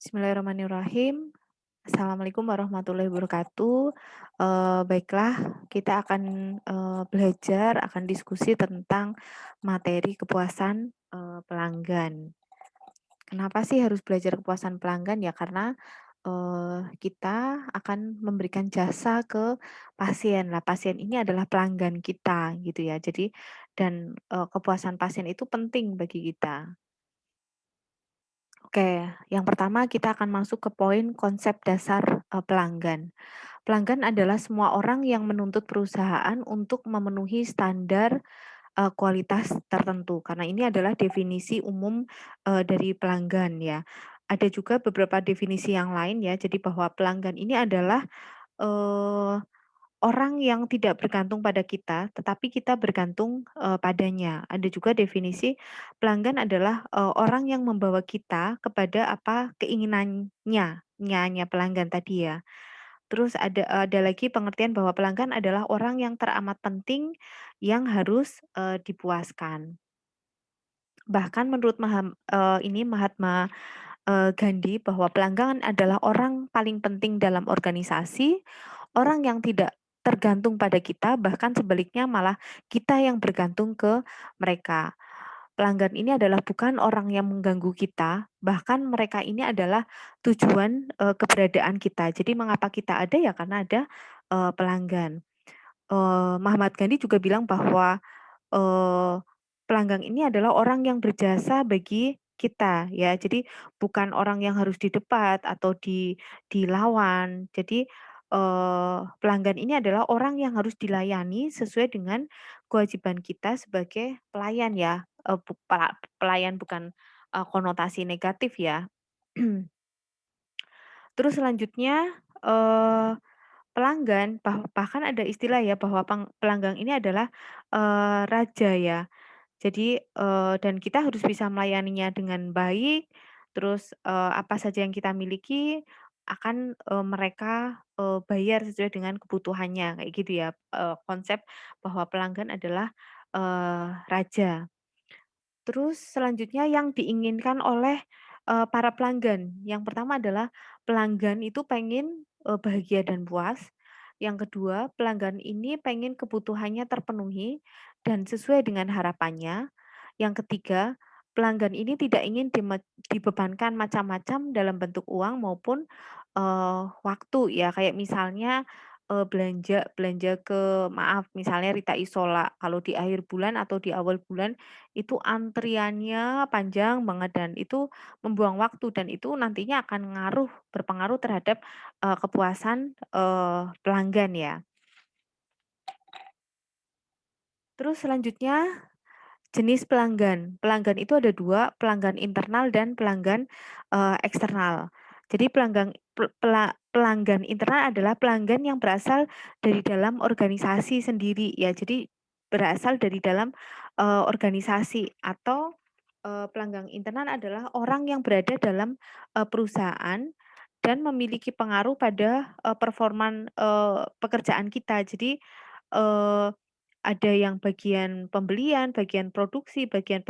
Bismillahirrahmanirrahim. Assalamualaikum warahmatullahi wabarakatuh. Baiklah, kita akan, belajar, akan diskusi tentang materi kepuasan, pelanggan. Kenapa sih harus belajar kepuasan pelanggan? Ya karena, kita akan memberikan jasa ke pasien. Lah pasien ini adalah pelanggan kita gitu ya. Jadi dan, kepuasan pasien itu penting bagi kita. Oke, yang pertama kita akan masuk ke poin konsep dasar, pelanggan. Pelanggan adalah semua orang yang menuntut perusahaan untuk memenuhi standar, kualitas tertentu, karena ini adalah definisi umum, dari pelanggan ya. Ada juga beberapa definisi yang lain ya, jadi bahwa pelanggan ini adalah, eee orang yang tidak bergantung pada kita, tetapi kita bergantung, padanya. Ada juga definisi pelanggan adalah, orang yang membawa kita kepada apa keinginannya, nya pelanggan tadi ya. Terus ada lagi pengertian bahwa pelanggan adalah orang yang teramat penting yang harus, dipuaskan. Bahkan menurut Mahatma Gandhi bahwa pelanggan adalah orang paling penting dalam organisasi, orang yang tidak tergantung pada kita, bahkan sebaliknya malah kita yang bergantung ke mereka. Pelanggan ini adalah bukan orang yang mengganggu kita, bahkan mereka ini adalah tujuan, keberadaan kita. Jadi mengapa kita ada ya karena ada, pelanggan. Mahatma Gandhi juga bilang bahwa pelanggan ini adalah orang yang berjasa bagi kita ya. Jadi bukan orang yang harus didebat atau dilawan. Jadi, pelanggan ini adalah orang yang harus dilayani sesuai dengan kewajiban kita sebagai pelayan ya, pelayan bukan, konotasi negatif ya. Terus selanjutnya, pelanggan bahkan ada istilah ya bahwa pelanggan ini adalah, raja ya. Jadi, dan kita harus bisa melayaninya dengan baik, terus, apa saja yang kita miliki akan, mereka, bayar sesuai dengan kebutuhannya, kayak gitu ya, konsep bahwa pelanggan adalah, raja. Terus selanjutnya yang diinginkan oleh, para pelanggan, yang pertama adalah pelanggan itu pengen, bahagia dan puas. Yang kedua, pelanggan ini pengen kebutuhannya terpenuhi dan sesuai dengan harapannya. Yang ketiga, pelanggan ini tidak ingin dibebankan macam-macam dalam bentuk uang maupun, waktu ya, kayak misalnya, belanja belanja ke maaf misalnya Rita Isola, kalau di akhir bulan atau di awal bulan itu antriannya panjang banget dan itu membuang waktu dan itu nantinya akan berpengaruh terhadap, kepuasan, pelanggan ya. Terus selanjutnya jenis pelanggan. Pelanggan itu ada 2 pelanggan internal dan pelanggan, eksternal. Jadi pelanggan internal adalah pelanggan yang berasal dari dalam organisasi sendiri ya. Jadi berasal dari dalam, organisasi atau, pelanggan internal adalah orang yang berada dalam, perusahaan dan memiliki pengaruh pada, pekerjaan kita. Jadi, eee ada yang bagian pembelian, bagian produksi, bagian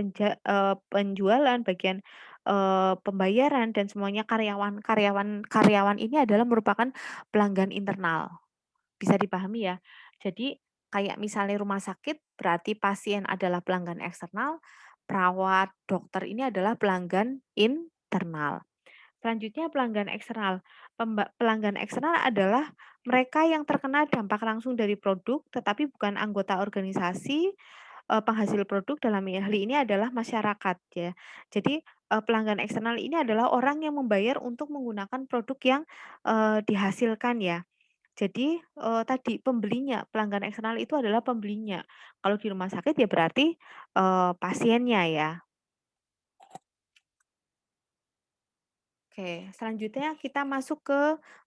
penjualan, bagian, pembayaran dan semuanya karyawan ini adalah merupakan pelanggan internal, bisa dipahami ya. Jadi kayak misalnya rumah sakit berarti pasien adalah pelanggan eksternal, perawat, dokter ini adalah pelanggan internal. Selanjutnya pelanggan eksternal. Pelanggan eksternal adalah mereka yang terkena dampak langsung dari produk, tetapi bukan anggota organisasi, penghasil produk dalam hal ini adalah masyarakat ya. Jadi, pelanggan eksternal ini adalah orang yang membayar untuk menggunakan produk yang, dihasilkan ya. Jadi, tadi pembelinya, pelanggan eksternal itu adalah pembelinya. Kalau di rumah sakit ya berarti, pasiennya ya. Oke, selanjutnya kita masuk ke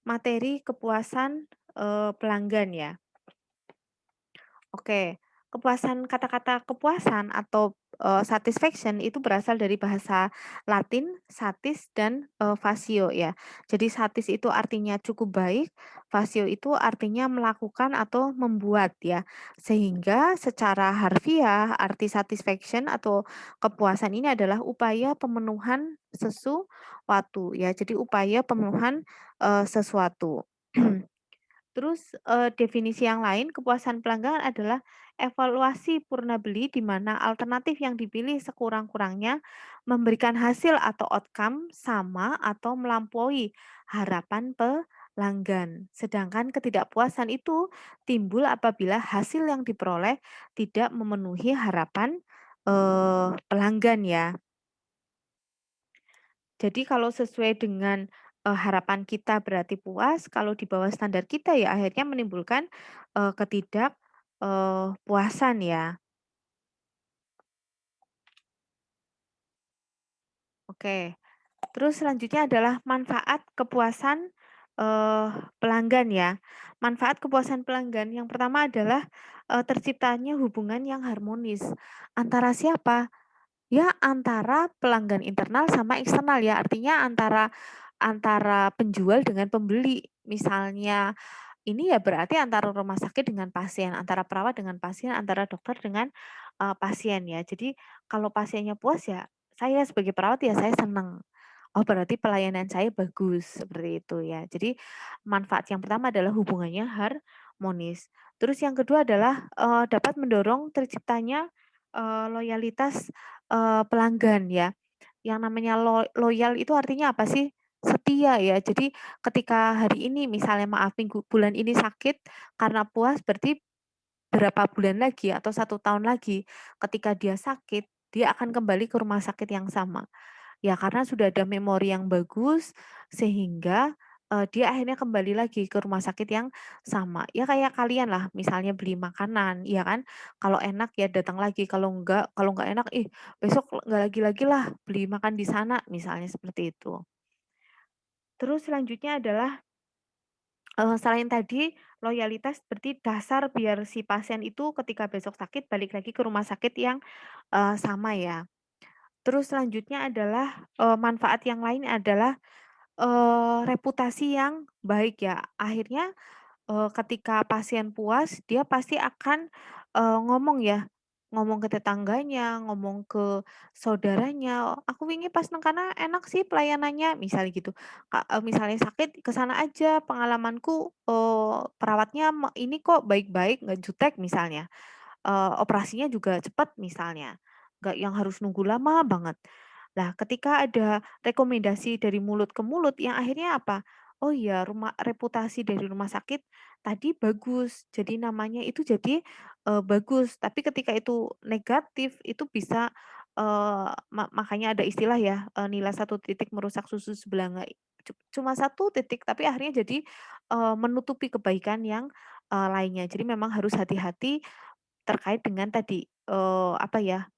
materi kepuasan, pelanggan ya. Oke, kata-kata kepuasan atau satisfaction itu berasal dari bahasa Latin satis dan, fatio ya. Jadi satis itu artinya cukup baik, fatio itu artinya melakukan atau membuat ya. Sehingga secara harfiah arti satisfaction atau kepuasan ini adalah upaya pemenuhan sesuatu ya. Jadi upaya pemenuhan, sesuatu. Terus, definisi yang lain, kepuasan pelanggan adalah evaluasi purna beli di mana alternatif yang dipilih sekurang-kurangnya memberikan hasil atau outcome sama atau melampaui harapan pelanggan. Sedangkan ketidakpuasan itu timbul apabila hasil yang diperoleh tidak memenuhi harapan, pelanggan ya. Jadi kalau sesuai dengan, harapan kita berarti puas, kalau di bawah standar kita ya akhirnya menimbulkan, ketidak, puasan ya. Oke, terus selanjutnya adalah manfaat kepuasan, eee, pelanggan ya. Manfaat kepuasan pelanggan yang pertama adalah, terciptanya hubungan yang harmonis. Antara siapa? Ya antara pelanggan internal sama eksternal ya, artinya antara antara penjual dengan pembeli. Misalnya ini ya berarti antara rumah sakit dengan pasien, antara perawat dengan pasien, antara dokter dengan, pasien ya. Jadi kalau pasiennya puas ya, saya sebagai perawat ya saya senang. Oh berarti pelayanan saya bagus, seperti itu ya. Jadi manfaat yang pertama adalah hubungannya harmonis. Terus yang kedua adalah, dapat mendorong terciptanya, loyalitas, pelanggan ya. Yang namanya loyal itu artinya apa sih? Setia ya. Jadi ketika hari ini misalnya maaf bulan ini sakit, karena puas berarti berapa bulan lagi atau 1 tahun lagi ketika dia sakit, dia akan kembali ke rumah sakit yang sama. Ya karena sudah ada memori yang bagus sehingga, dia akhirnya kembali lagi ke rumah sakit yang sama. Ya kayak kalian lah misalnya beli makanan, ya kan, kalau enak ya datang lagi, kalau enggak enak, "Ih besok nggak lagi-lagi lah beli makan di sana," misalnya seperti itu. Terus selanjutnya adalah, selain tadi loyalitas berarti dasar biar si pasien itu ketika besok sakit balik lagi ke rumah sakit yang, sama ya. Terus selanjutnya adalah, manfaat yang lain adalah reputasi yang baik ya. Akhirnya, ketika pasien puas, dia pasti akan, ngomong ya, ngomong ke tetangganya, ngomong ke saudaranya, "Aku wingi pas nang kana enak sih pelayanannya," misalnya gitu. Misalnya sakit, "Ke sana aja, pengalamanku, perawatnya ini kok baik-baik, nggak jutek," misalnya. Operasinya juga cepat misalnya, nggak yang harus nunggu lama banget. Nah, ketika ada rekomendasi dari mulut ke mulut yang akhirnya apa, oh iya reputasi dari rumah sakit tadi bagus, jadi namanya itu jadi, bagus. Tapi ketika itu negatif, itu bisa, makanya ada istilah ya, nilai 1 titik merusak susu sebelanga. Cuma 1 titik, tapi akhirnya jadi, menutupi kebaikan yang, lainnya. Jadi memang harus hati-hati terkait dengan tadi, apa ya,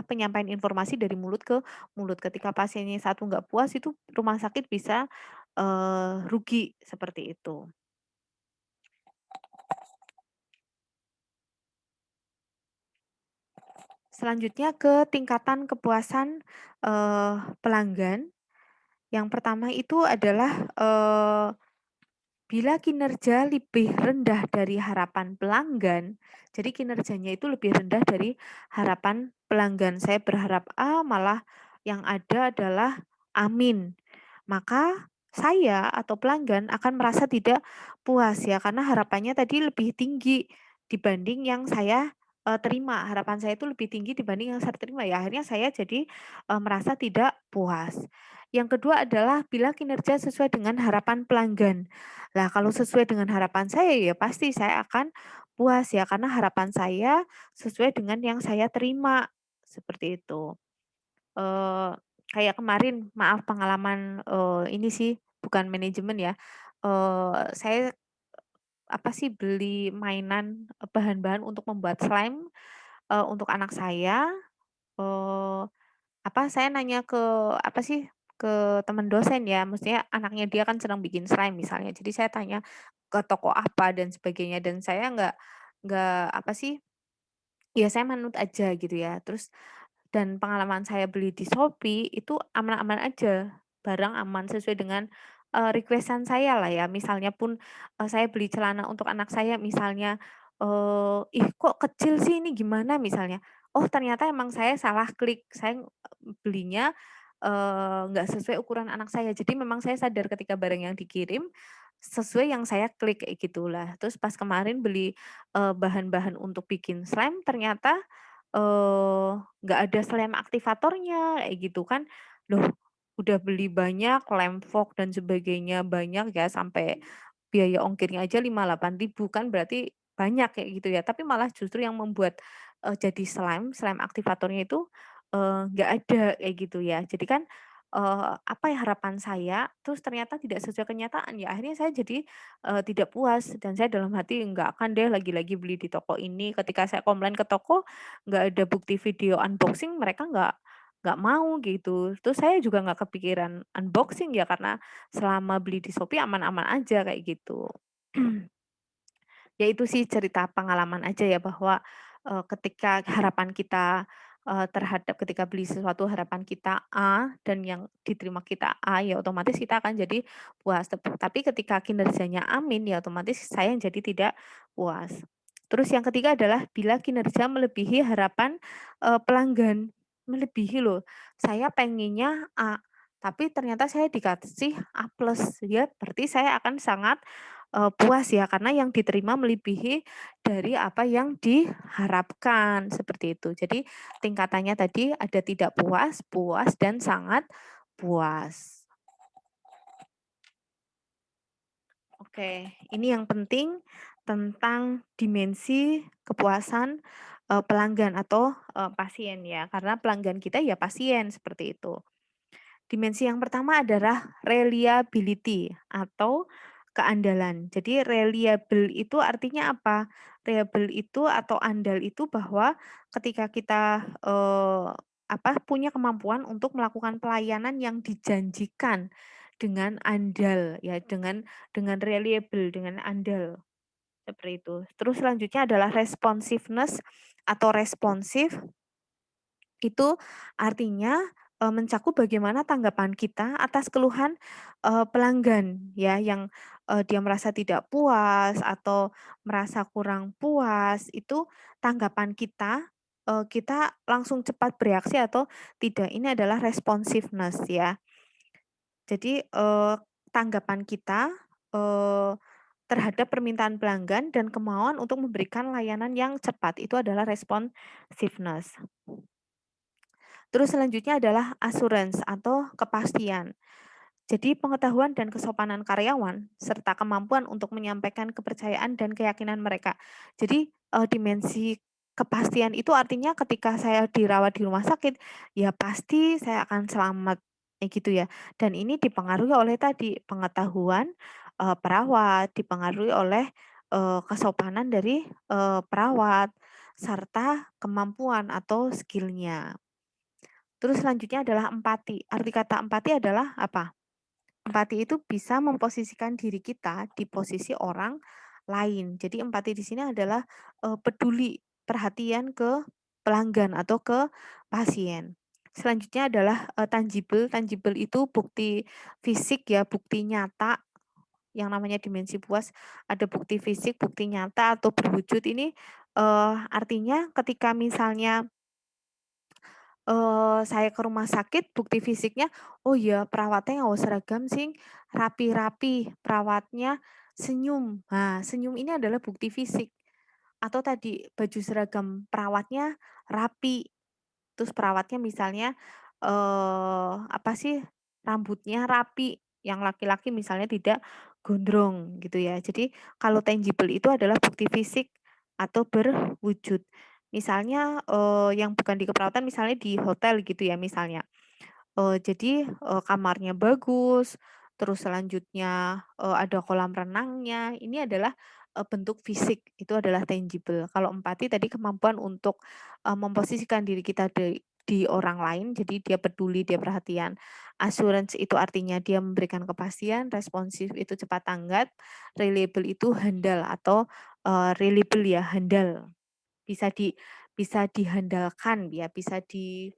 penyampaian informasi dari mulut ke mulut. Ketika pasiennya satu nggak puas itu rumah sakit bisa, rugi, seperti itu. Selanjutnya ke tingkatan kepuasan, pelanggan. Yang pertama itu adalah, bila kinerja lebih rendah dari harapan pelanggan, jadi kinerjanya itu lebih rendah dari harapan pelanggan. Saya berharap A, malah yang ada adalah amin. Maka saya atau pelanggan akan merasa tidak puas ya, karena harapannya tadi lebih tinggi dibanding yang saya, terima. Harapan saya itu lebih tinggi dibanding yang saya terima ya, akhirnya saya jadi, merasa tidak puas. Yang kedua adalah bila kinerja sesuai dengan harapan pelanggan. Lah kalau sesuai dengan harapan saya, ya pasti saya akan puas ya, karena harapan saya sesuai dengan yang saya terima, seperti itu. Eee, Kayak kemarin, maaf pengalaman, ini sih bukan manajemen ya, saya beli mainan, bahan-bahan untuk membuat slime, untuk anak saya, eee, saya nanya ke ke teman dosen ya, maksudnya anaknya dia kan sedang bikin slime misalnya. Jadi saya tanya ke toko apa dan sebagainya dan saya nggak ya saya manut aja gitu ya. Terus dan pengalaman saya beli di Shopee itu aman-aman aja, barang aman sesuai dengan, request-an saya lah ya. Misalnya pun, saya beli celana untuk anak saya misalnya, "Ih kok kecil sih ini gimana?" Misalnya. Oh ternyata emang saya salah klik, saya, belinya, nggak sesuai ukuran anak saya. Jadi memang saya sadar ketika barang yang dikirim, sesuai yang saya klik, kayak gitulah. Terus pas kemarin beli, bahan-bahan untuk bikin slime ternyata nggak ada lem aktivatornya, kayak gitu kan. Loh, udah beli banyak lem fog dan sebagainya, banyak ya, sampai biaya ongkirnya aja 58.000 kan berarti banyak kayak gitu ya. Tapi malah justru yang membuat, jadi slime aktivatornya itu, nggak ada kayak gitu ya. Jadi kan, apa ya, harapan saya, terus ternyata tidak sesuai kenyataan ya, akhirnya saya jadi, tidak puas dan saya dalam hati, "Nggak akan deh lagi-lagi beli di toko ini." Ketika saya komplain ke toko, nggak ada bukti video unboxing, mereka nggak mau gitu. Terus saya juga nggak kepikiran unboxing ya, karena selama beli di Shopee aman-aman aja kayak gitu. Ya itu sih cerita pengalaman aja ya bahwa, ketika harapan kita, terhadap ketika beli sesuatu harapan kita A dan yang diterima kita A, ya otomatis kita akan jadi puas. Tapi ketika kinerjanya amin, ya otomatis saya yang jadi tidak puas. Terus yang ketiga adalah bila kinerja melebihi harapan, pelanggan. Melebihi loh, saya pengennya A, tapi ternyata saya dikasih A plus, ya berarti saya akan sangat puas ya, karena yang diterima melebihi dari apa yang diharapkan, seperti itu. Jadi tingkatannya tadi ada tidak puas, puas, dan sangat puas. Oke, ini yang penting tentang dimensi kepuasan, pelanggan atau, pasien ya, karena pelanggan kita ya pasien, seperti itu. Dimensi yang pertama adalah reliability atau keandalan. Jadi reliable itu artinya apa? Reliable itu atau andal itu bahwa ketika kita, punya kemampuan untuk melakukan pelayanan yang dijanjikan dengan andal ya, dengan reliable, dengan andal, seperti itu. Terus selanjutnya adalah responsiveness atau responsif itu artinya, mencakup bagaimana tanggapan kita atas keluhan, pelanggan ya yang, dia merasa tidak puas atau merasa kurang puas, itu tanggapan kita, kita langsung cepat bereaksi atau tidak. Ini adalah responsiveness ya. Jadi, tanggapan kita, eee, terhadap permintaan pelanggan dan kemauan untuk memberikan layanan yang cepat, itu adalah responsiveness. Terus selanjutnya adalah assurance atau kepastian. Jadi pengetahuan dan kesopanan karyawan serta kemampuan untuk menyampaikan kepercayaan dan keyakinan mereka. Jadi, dimensi kepastian itu artinya ketika saya dirawat di rumah sakit, ya pasti saya akan selamat, kayak gitu ya. Dan ini dipengaruhi oleh tadi pengetahuan, perawat, dipengaruhi oleh, kesopanan dari, perawat, serta kemampuan atau skillnya. Terus selanjutnya adalah empati. Arti kata empati adalah apa? Empati itu bisa memposisikan diri kita di posisi orang lain. Jadi empati di sini adalah, peduli, perhatian ke pelanggan atau ke pasien. Selanjutnya adalah, tangible. Tangible itu bukti fisik ya, bukti nyata yang namanya dimensi puas, ada bukti fisik, bukti nyata atau berwujud ini, artinya ketika misalnya saya ke rumah sakit bukti fisiknya, oh ya perawatnya nggawa seragam sing rapi-rapi, perawatnya senyum. Nah, senyum ini adalah bukti fisik. Atau tadi baju seragam perawatnya rapi, terus perawatnya misalnya, rambutnya rapi, yang laki-laki misalnya tidak gondrong gitu ya. Jadi kalau tangible itu adalah bukti fisik atau berwujud. Misalnya, yang bukan di keperawatan misalnya di hotel gitu ya misalnya. Jadi, kamarnya bagus, terus selanjutnya, ada kolam renangnya, ini adalah, bentuk fisik, itu adalah tangible. Kalau empati tadi kemampuan untuk, memposisikan diri kita di orang lain, jadi dia peduli, dia perhatian. Assurance itu artinya dia memberikan kepastian, responsif itu cepat tanggap, reliable itu handal atau, reliable ya, handal. Bisa di bisa dihandalkan ya, bisa di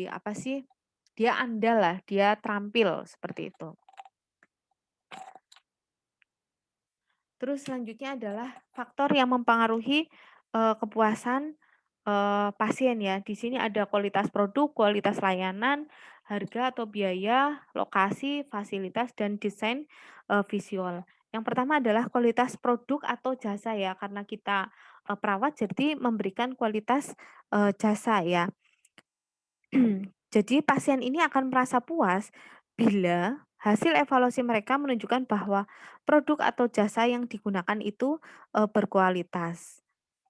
apa sih, dia andal lah, dia terampil, seperti itu. Terus selanjutnya adalah faktor yang mempengaruhi, kepuasan, pasien ya. Di sini ada kualitas produk, kualitas layanan, harga atau biaya, lokasi, fasilitas, dan desain, visual. Yang pertama adalah kualitas produk atau jasa ya, karena kita, perawat jadi memberikan kualitas, jasa ya. Jadi pasien ini akan merasa puas bila hasil evaluasi mereka menunjukkan bahwa produk atau jasa yang digunakan itu, berkualitas.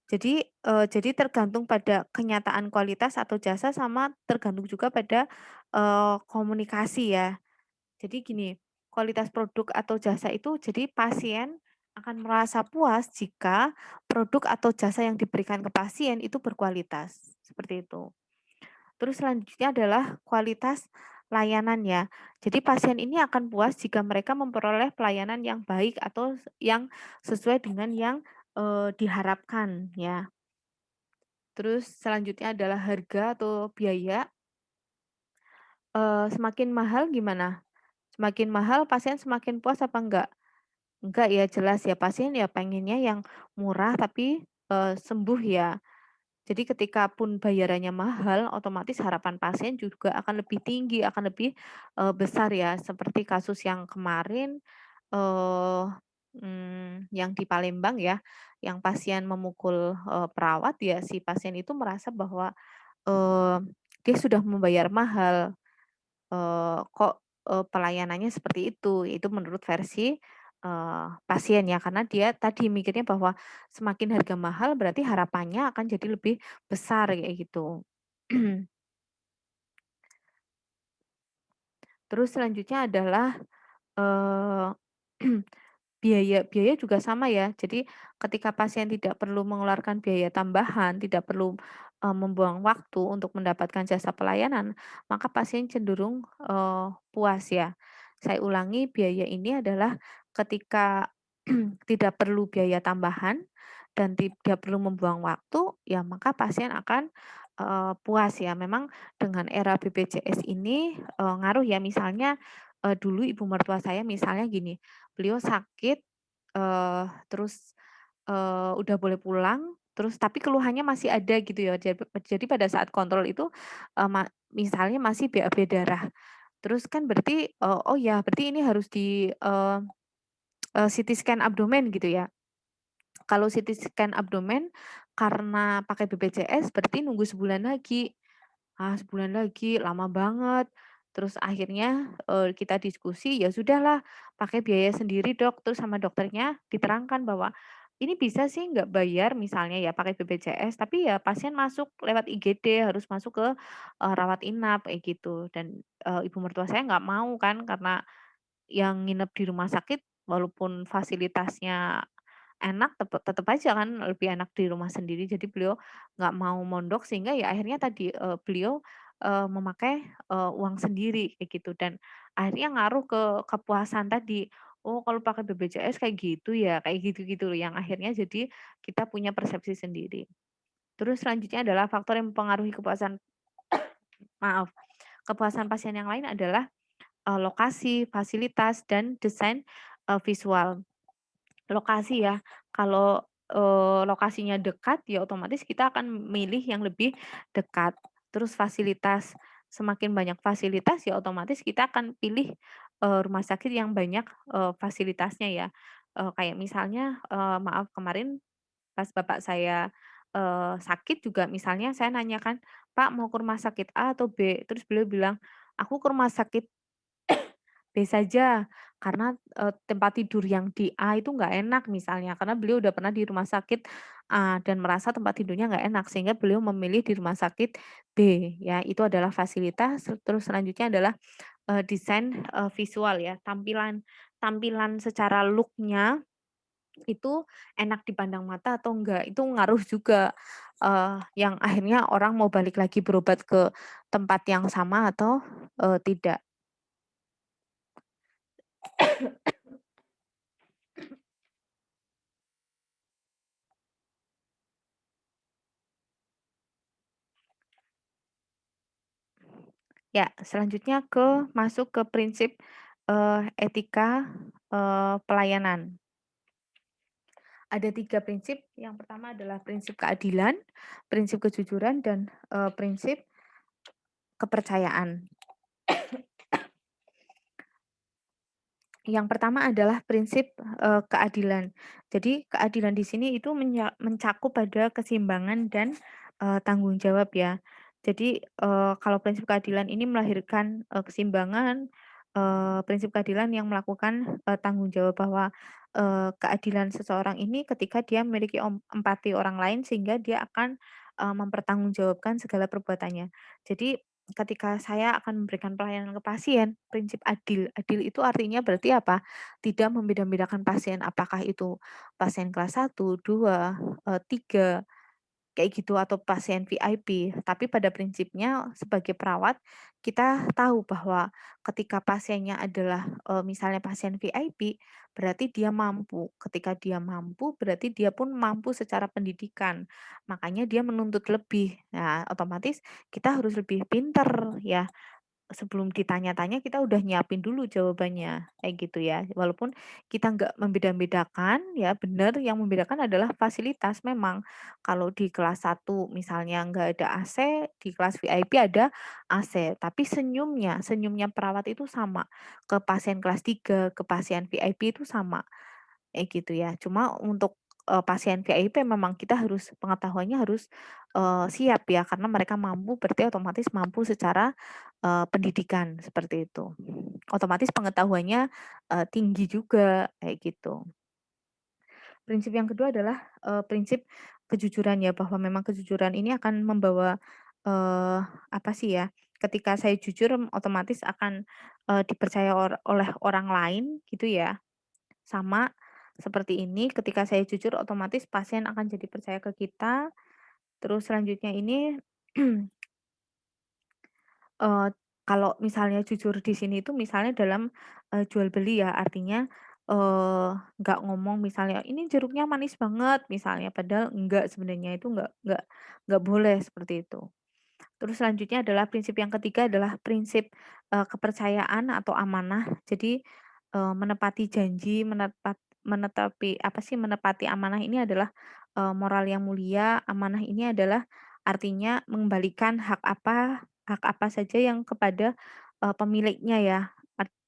Jadi tergantung pada kenyataan kualitas atau jasa sama tergantung juga pada, komunikasi ya. Jadi gini, kualitas produk atau jasa itu jadi pasien akan merasa puas jika produk atau jasa yang diberikan ke pasien itu berkualitas, seperti itu. Terus selanjutnya adalah kualitas layanan ya. Jadi pasien ini akan puas jika mereka memperoleh pelayanan yang baik atau yang sesuai dengan yang, diharapkan ya. Terus selanjutnya adalah harga atau biaya, semakin mahal gimana? Semakin mahal pasien semakin puas apa enggak? Enggak ya, jelas ya, pasien ya pengennya yang murah tapi, sembuh ya. Jadi ketika pun bayarannya mahal, otomatis harapan pasien juga akan lebih tinggi, akan lebih, besar ya. Seperti kasus yang kemarin, eee, yang di Palembang ya, yang pasien memukul, perawat ya, si pasien itu merasa bahwa, eee, dia sudah membayar mahal, kok, pelayanannya seperti itu menurut versi, pasien ya, karena dia tadi mikirnya bahwa semakin harga mahal berarti harapannya akan jadi lebih besar kayak gitu. Terus selanjutnya adalah, eee, biaya juga sama ya. Jadi ketika pasien tidak perlu mengeluarkan biaya tambahan, tidak perlu, membuang waktu untuk mendapatkan jasa pelayanan, maka pasien cenderung, puas ya. Saya ulangi, biaya ini adalah ketika tidak perlu biaya tambahan dan tidak perlu membuang waktu, ya maka pasien akan, puas ya. Memang dengan era BPJS ini, ngaruh ya. Misalnya, dulu ibu mertua saya misalnya gini, beliau sakit, terus, udah boleh pulang, terus tapi keluhannya masih ada gitu ya. Jadi pada saat kontrol itu, misalnya masih BAB darah. Terus kan berarti, oh ya berarti ini harus di, CT scan abdomen gitu ya. Kalau CT scan abdomen karena pakai BPJS berarti nunggu sebulan lagi. Ah, sebulan lagi, lama banget. Terus akhirnya, kita diskusi, ya sudahlah pakai biaya sendiri Dok, terus sama dokternya diterangkan bahwa, ini bisa sih nggak bayar misalnya ya pakai BPJS, tapi ya pasien masuk lewat IGD, harus masuk ke, rawat inap kayak gitu. Dan, ibu mertua saya nggak mau kan karena yang nginep di rumah sakit walaupun fasilitasnya enak, tetep aja kan lebih enak di rumah sendiri. Jadi beliau nggak mau mondok sehingga ya akhirnya tadi, beliau, memakai, uang sendiri kayak gitu dan akhirnya ngaruh ke kepuasan tadi. Oh kalau pakai BPJS kayak gitu ya, kayak gitu-gitu loh yang akhirnya jadi kita punya persepsi sendiri. Terus selanjutnya adalah faktor yang mempengaruhi kepuasan maaf, kepuasan pasien yang lain adalah, lokasi, fasilitas, dan desain, visual. Lokasi ya, kalau, lokasinya dekat ya otomatis kita akan milih yang lebih dekat. Terus fasilitas, semakin banyak fasilitas ya otomatis kita akan pilih, rumah sakit yang banyak, fasilitasnya ya. Kayak misalnya, maaf kemarin pas bapak saya, sakit juga misalnya saya nanyakan, "Pak mau ke rumah sakit A atau B?" Terus beliau bilang, "Aku ke rumah sakit B saja, karena, tempat tidur yang di A itu nggak enak misalnya, karena beliau udah pernah di rumah sakit A dan merasa tempat tidurnya nggak enak, sehingga beliau memilih di rumah sakit B, ya. Itu adalah fasilitas, terus selanjutnya adalah, desain, visual ya, tampilan tampilan secara look-nya itu enak dipandang mata atau enggak, itu ngaruh juga, yang akhirnya orang mau balik lagi berobat ke tempat yang sama atau, tidak. Ya, selanjutnya masuk ke prinsip, etika, pelayanan. Ada 3 prinsip, yang pertama adalah prinsip keadilan, prinsip kejujuran, dan, prinsip kepercayaan. Yang pertama adalah prinsip, keadilan. Jadi keadilan di sini itu mencakup pada keseimbangan dan, tanggung jawab ya. Jadi, kalau prinsip keadilan ini melahirkan, keseimbangan, prinsip keadilan yang melakukan, tanggung jawab bahwa, keadilan seseorang ini ketika dia memiliki empati orang lain sehingga dia akan, mempertanggungjawabkan segala perbuatannya. Jadi ketika saya akan memberikan pelayanan ke pasien, prinsip adil. Adil itu artinya berarti apa? Tidak membeda-bedakan pasien, apakah itu pasien kelas satu, 2, 3, kayak gitu atau pasien VIP. Tapi pada prinsipnya sebagai perawat, kita tahu bahwa ketika pasiennya adalah, misalnya pasien VIP, berarti dia mampu. Ketika dia mampu, berarti dia pun mampu secara pendidikan. Makanya dia menuntut lebih. Nah, otomatis kita harus lebih pinter ya. Sebelum ditanya-tanya kita udah nyiapin dulu jawabannya, kayak gitu ya. Walaupun kita nggak membeda-bedakan ya, bener yang membedakan adalah fasilitas memang. Kalau di kelas satu misalnya nggak ada AC, di kelas VIP ada AC, tapi senyumnya senyumnya perawat itu sama, ke pasien kelas 3 ke pasien VIP itu sama. Kayak gitu ya. Cuma untuk, pasien VIP memang kita harus pengetahuannya harus, siap ya, karena mereka mampu berarti otomatis mampu secara, pendidikan, seperti itu. Otomatis pengetahuannya, tinggi juga, kayak gitu. Prinsip yang kedua adalah, prinsip kejujuran ya, bahwa memang kejujuran ini akan membawa, apa sih ya, ketika saya jujur otomatis akan, dipercaya oleh orang lain gitu ya. Sama seperti ini, ketika saya jujur otomatis pasien akan jadi percaya ke kita. Terus selanjutnya ini, eee, kalau misalnya jujur di sini itu misalnya dalam, jual beli ya, artinya, eee, nggak ngomong misalnya, "Ini jeruknya manis banget," misalnya, padahal enggak, sebenarnya itu nggak boleh seperti itu. Terus selanjutnya adalah prinsip yang ketiga adalah prinsip, kepercayaan atau amanah. Jadi, menepati janji, menetapi apa sih, menepati amanah ini adalah, moral yang mulia. Amanah ini adalah artinya mengembalikan hak apa saja yang kepada, pemiliknya ya,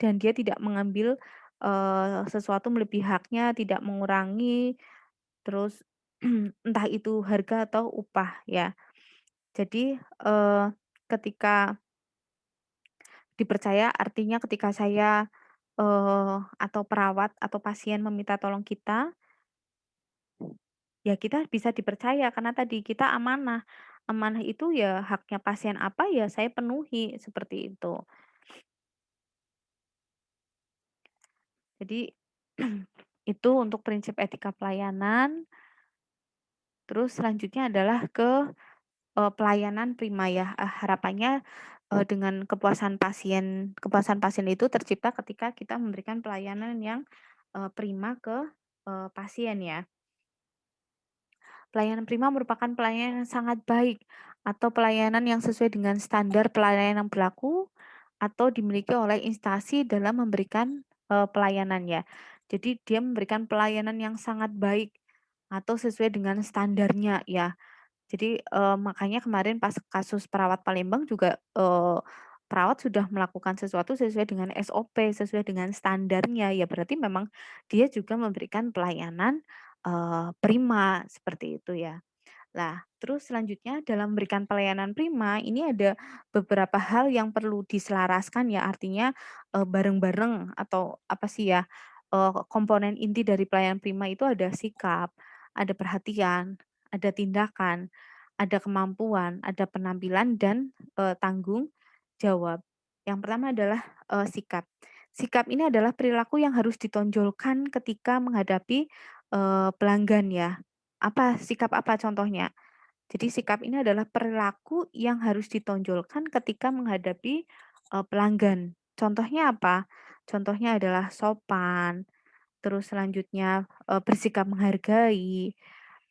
dan dia tidak mengambil, sesuatu melebihi haknya, tidak mengurangi, terus entah itu harga atau upah ya. Jadi, ketika dipercaya artinya ketika saya, atau perawat atau pasien meminta tolong kita, ya kita bisa dipercaya karena tadi kita amanah. Amanah itu ya haknya pasien apa ya saya penuhi, seperti itu. Jadi itu untuk prinsip etika pelayanan, terus selanjutnya adalah pelayanan prima ya, harapannya, dengan kepuasan pasien itu tercipta ketika kita memberikan pelayanan yang, prima ke, pasien ya. Pelayanan prima merupakan pelayanan yang sangat baik atau pelayanan yang sesuai dengan standar pelayanan yang berlaku atau dimiliki oleh instansi dalam memberikan, pelayanan ya. Jadi dia memberikan pelayanan yang sangat baik atau sesuai dengan standarnya ya. Jadi, makanya kemarin pas kasus perawat Palembang juga, perawat sudah melakukan sesuatu sesuai dengan SOP, sesuai dengan standarnya, ya berarti memang dia juga memberikan pelayanan, prima, seperti itu ya. Nah, terus selanjutnya dalam memberikan pelayanan prima, ini ada beberapa hal yang perlu diselaraskan ya, artinya, bareng-bareng atau apa sih ya, komponen inti dari pelayanan prima itu ada sikap, ada perhatian, ada tindakan, ada kemampuan, ada penampilan dan, tanggung jawab. Yang pertama adalah, sikap. Sikap ini adalah perilaku yang harus ditonjolkan ketika menghadapi, pelanggan ya. Sikap apa contohnya? Jadi sikap ini adalah perilaku yang harus ditonjolkan ketika menghadapi, pelanggan. Contohnya apa? Contohnya adalah sopan, terus selanjutnya, bersikap menghargai,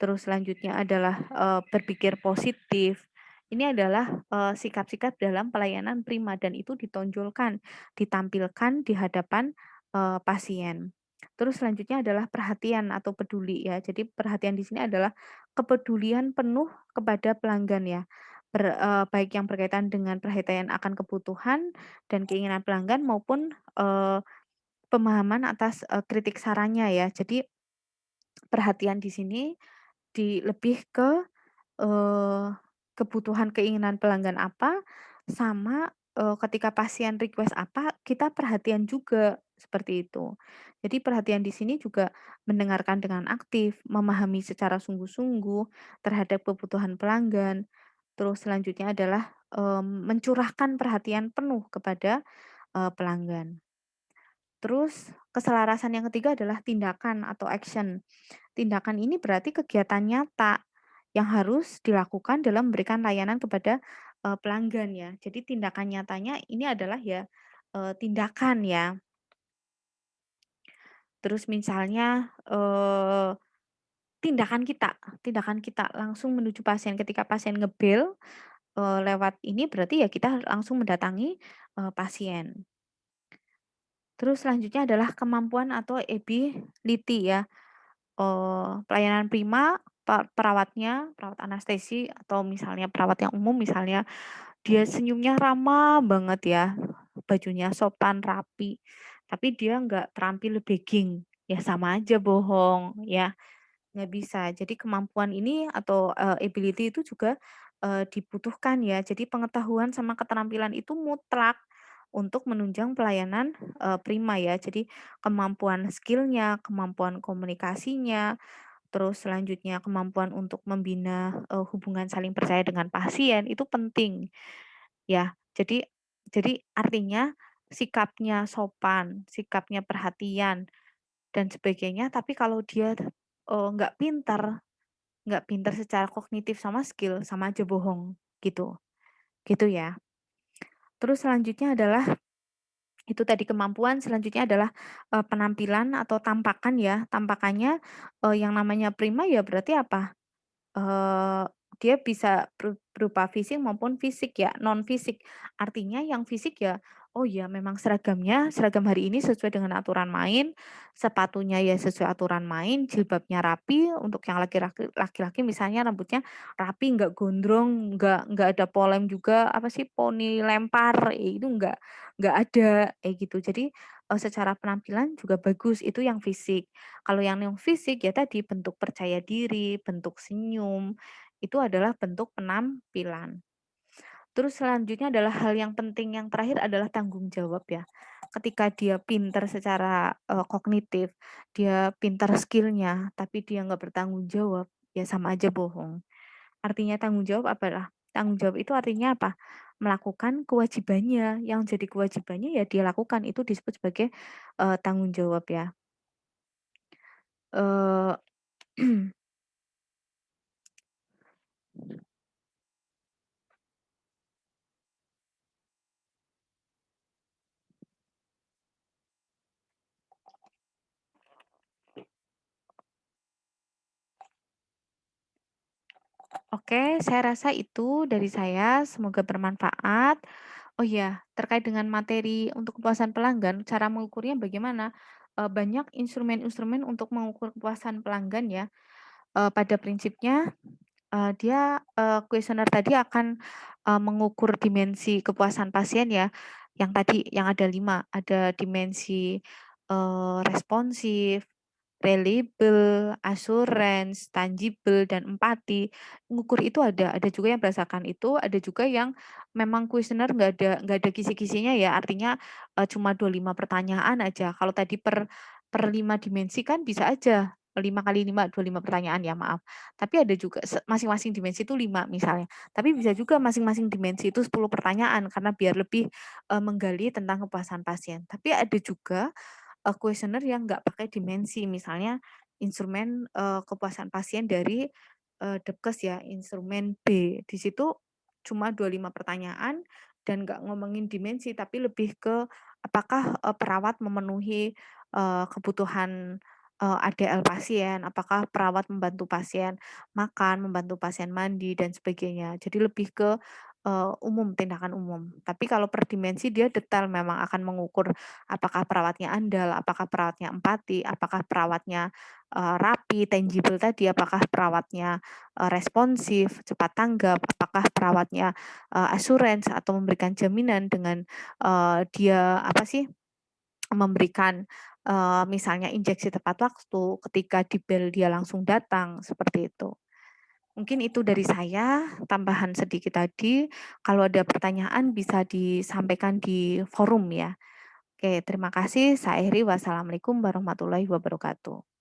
terus selanjutnya adalah, berpikir positif. Ini adalah, sikap-sikap dalam pelayanan prima dan itu ditonjolkan, ditampilkan di hadapan, pasien. Terus selanjutnya adalah perhatian atau peduli ya. Jadi perhatian di sini adalah kepedulian penuh kepada pelanggan ya. Baik yang berkaitan dengan perhatian akan kebutuhan dan keinginan pelanggan maupun, pemahaman atas, kritik sarannya ya. Jadi perhatian di sini lebih ke Eee, kebutuhan keinginan pelanggan apa, sama, ketika pasien request apa, kita perhatian juga, seperti itu. Jadi perhatian di sini juga mendengarkan dengan aktif, memahami secara sungguh-sungguh terhadap kebutuhan pelanggan, terus selanjutnya adalah, mencurahkan perhatian penuh kepada, pelanggan. Terus keselarasan yang ketiga adalah tindakan atau action. Tindakan ini berarti kegiatan nyata yang harus dilakukan dalam memberikan layanan kepada, pelanggan ya. Jadi tindakan nyatanya ini adalah ya, tindakan ya. Terus misalnya, tindakan kita langsung menuju pasien ketika pasien ngebel, lewat ini berarti ya kita langsung mendatangi, pasien. Terus selanjutnya adalah kemampuan atau ability ya. Pelayanan prima, perawatnya, perawat anestesi atau misalnya perawat yang umum misalnya, dia senyumnya ramah banget ya, bajunya sopan, rapi, tapi dia nggak terampil begging, ya sama aja bohong ya, nggak bisa. Jadi kemampuan ini atau, ability itu juga, dibutuhkan ya. Jadi pengetahuan sama keterampilan itu mutlak untuk menunjang pelayanan, prima ya. Jadi kemampuan skillnya, kemampuan komunikasinya, terus selanjutnya kemampuan untuk membina, hubungan saling percaya dengan pasien itu penting, ya. Jadi artinya sikapnya sopan, sikapnya perhatian dan sebagainya, tapi kalau dia, nggak pintar secara kognitif sama skill, sama aja bohong, gitu. Gitu ya. Terus selanjutnya adalah itu tadi kemampuan, selanjutnya adalah, penampilan atau tampakan ya. Tampakannya, yang namanya prima ya berarti apa? Eee, dia bisa berupa fisik maupun fisik ya, non fisik. Artinya yang fisik ya, oh ya memang seragam hari ini sesuai dengan aturan main, sepatunya ya sesuai aturan main, jilbabnya rapi, untuk yang laki-laki misalnya rambutnya rapi, nggak gondrong, nggak ada polem juga, apa sih, poni lempar, itu nggak ada, kayak gitu. Jadi, secara penampilan juga bagus, itu yang fisik. Kalau yang non fisik ya tadi bentuk percaya diri, bentuk senyum, itu adalah bentuk penampilan. Terus selanjutnya adalah hal yang penting yang terakhir adalah tanggung jawab ya. Ketika dia pintar secara, kognitif, dia pintar skillnya, tapi dia nggak bertanggung jawab, ya sama aja bohong. Artinya tanggung jawab adalah tanggung jawab itu artinya apa? Melakukan kewajibannya, yang jadi kewajibannya ya dia lakukan, itu disebut sebagai, tanggung jawab ya. Eee Oke, saya rasa itu dari saya, semoga bermanfaat. Oh iya, terkait dengan materi untuk kepuasan pelanggan, cara mengukurnya bagaimana? Banyak instrumen-instrumen untuk mengukur kepuasan pelanggan ya. Pada prinsipnya, dia, kuesioner tadi akan, mengukur dimensi kepuasan pasien ya, yang tadi yang ada 5, ada dimensi, responsif, reliable, assurance, tangible, dan empati. Ngukur itu ada juga yang berdasarkan itu, ada juga yang memang kuesioner nggak ada kisi-kisinya ya, artinya, cuma 25 pertanyaan aja. Kalau tadi per 5 dimensi kan bisa aja 5 kali 5, 25 pertanyaan ya, maaf. Tapi ada juga masing-masing dimensi itu 5 misalnya, tapi bisa juga masing-masing dimensi itu 10 pertanyaan karena biar lebih, menggali tentang kepuasan pasien. Tapi ada juga kuesioner yang nggak pakai dimensi, misalnya instrumen, kepuasan pasien dari, Depkes ya, instrumen B. Di situ cuma 25 pertanyaan dan nggak ngomongin dimensi, tapi lebih ke apakah, perawat memenuhi, kebutuhan, ADL pasien, apakah perawat membantu pasien makan, membantu pasien mandi dan sebagainya. Jadi lebih ke, umum, tindakan umum. Tapi kalau per dimensi dia detail memang akan mengukur apakah perawatnya andal, apakah perawatnya empati, apakah perawatnya, rapi, tangible tadi, apakah perawatnya, responsif, cepat tanggap, apakah perawatnya, assurance atau memberikan jaminan dengan, dia apa sih, memberikan, misalnya injeksi tepat waktu, ketika di bel dia langsung datang, seperti itu. Mungkin itu dari saya, tambahan sedikit tadi, kalau ada pertanyaan bisa disampaikan di forum ya. Oke, terima kasih, saya akhiri, wassalamualaikum warahmatullahi wabarakatuh.